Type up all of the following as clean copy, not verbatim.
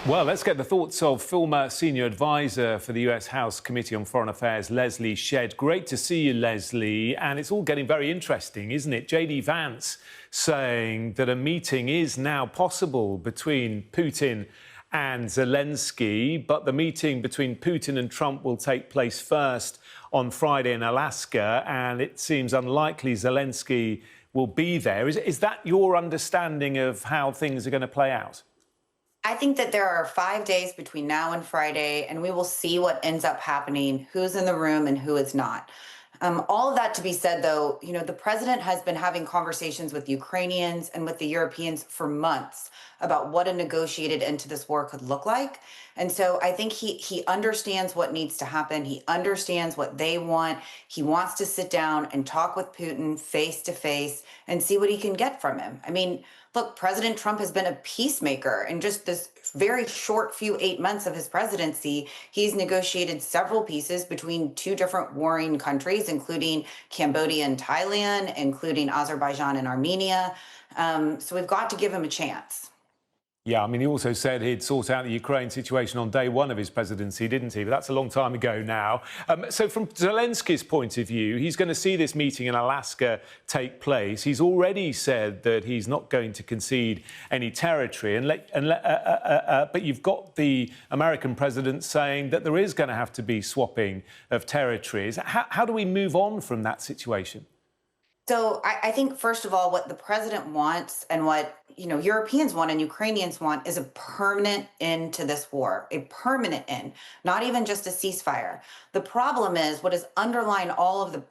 Well, let's get the thoughts of former senior advisor for the US House Committee on Foreign Affairs, Leslie Shedd. Great to see you, Leslie. And it's all getting very interesting, isn't it? J.D. Vance saying that a meeting is now possible between Putin and Zelensky, but the meeting between Putin and Trump will take place first on Friday in Alaska, and it seems unlikely Zelensky will be there. Is that your understanding of how things are going to play out? I think that there are 5 days between now and Friday, and we will see what ends up happening, who's in the room and who is not. All of that to be said, though, the president has been having conversations with Ukrainians and with the Europeans for months about what a negotiated end to this war could look like. And so I think he understands what needs to happen. He understands what they want. He wants to sit down and talk with Putin face to face and see what he can get from him. I mean, look, President Trump has been a peacemaker in just this very short few 8 months of his presidency. He's negotiated several pieces between two different warring countries, including Cambodia and Thailand, including Azerbaijan and Armenia. So we've got to give him a chance. Yeah, I mean, he also said he'd sort out the Ukraine situation on day one of his presidency, didn't he? But that's a long time ago now. So from Zelensky's point of view, he's going to see this meeting in Alaska take place. He's already said that he's not going to concede any territory. But you've got the American president saying that there is going to have to be swapping of territories. How do we move on from that situation? So I think, first of all, what the president wants and what Europeans want and Ukrainians want is a permanent end to this war, a permanent end, not even just a ceasefire. The problem is what is underlying all of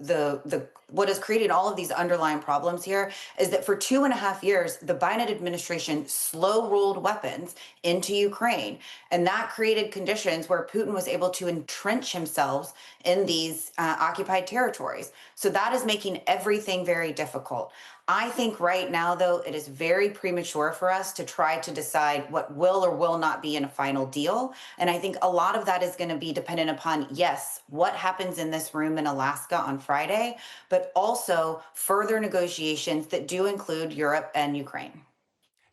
what has created all of these underlying problems here is that for 2.5 years, the Biden administration slow-rolled weapons into Ukraine. And that created conditions where Putin was able to entrench himself in these occupied territories. So that is making everything very difficult. I think right now, though, it is very premature for us to try to decide what will or will not be in a final deal. And I think a lot of that is going to be dependent upon, yes, what happens in this room in Alaska on Friday, but also further negotiations that do include Europe and Ukraine.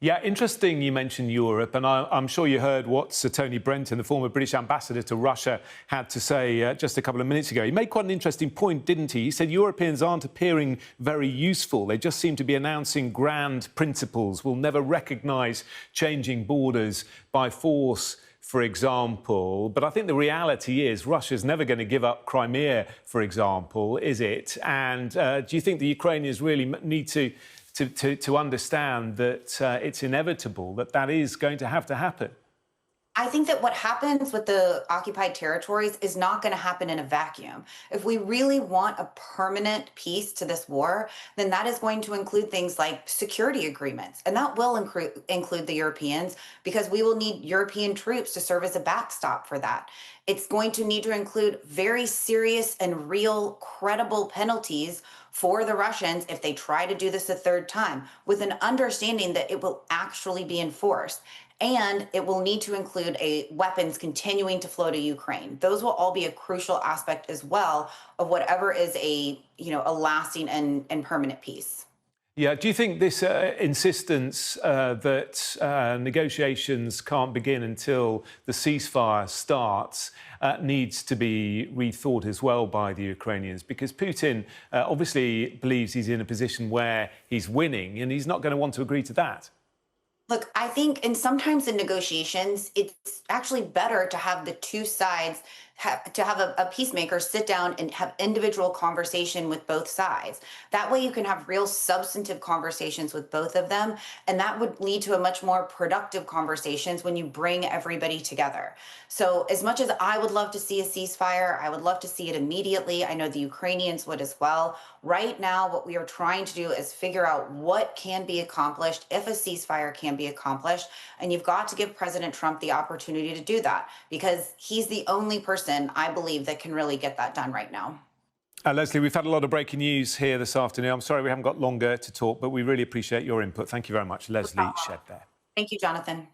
Yeah, interesting you mentioned Europe, and I'm sure you heard what Sir Tony Brenton, the former British ambassador to Russia, had to say just a couple of minutes ago. He made quite an interesting point, didn't he? He said Europeans aren't appearing very useful. They just seem to be announcing grand principles. We'll never recognise changing borders by force, for example. But I think the reality is Russia's never going to give up Crimea, for example, is it? And do you think the Ukrainians really need to understand that it's inevitable, that is going to have to happen? I think that what happens with the occupied territories is not going to happen in a vacuum. If we really want a permanent peace to this war, then that is going to include things like security agreements. And that will include the Europeans, because we will need European troops to serve as a backstop for that. It's going to need to include very serious and real, credible penalties for the Russians if they try to do this a third time, with an understanding that it will actually be enforced. And it will need to include weapons continuing to flow to Ukraine. Those will all be a crucial aspect as well of whatever is a lasting and permanent peace. Yeah, do you think this insistence that negotiations can't begin until the ceasefire starts needs to be rethought as well by the Ukrainians? Because Putin obviously believes he's in a position where he's winning, and he's not going to want to agree to that. Look, I think, and sometimes in negotiations, it's actually better to have the two sides to have a peacemaker sit down and have individual conversation with both sides. That way you can have real substantive conversations with both of them. And that would lead to a much more productive conversations when you bring everybody together. So as much as I would love to see a ceasefire, I would love to see it immediately. I know the Ukrainians would as well. Right now, what we are trying to do is figure out what can be accomplished if a ceasefire can be accomplished. And you've got to give President Trump the opportunity to do that, because he's the only person, I believe, that can really get that done right now. Leslie, we've had a lot of breaking news here this afternoon. I'm sorry we haven't got longer to talk, but we really appreciate your input. Thank you very much. Leslie Shedd there. Thank you, Jonathan.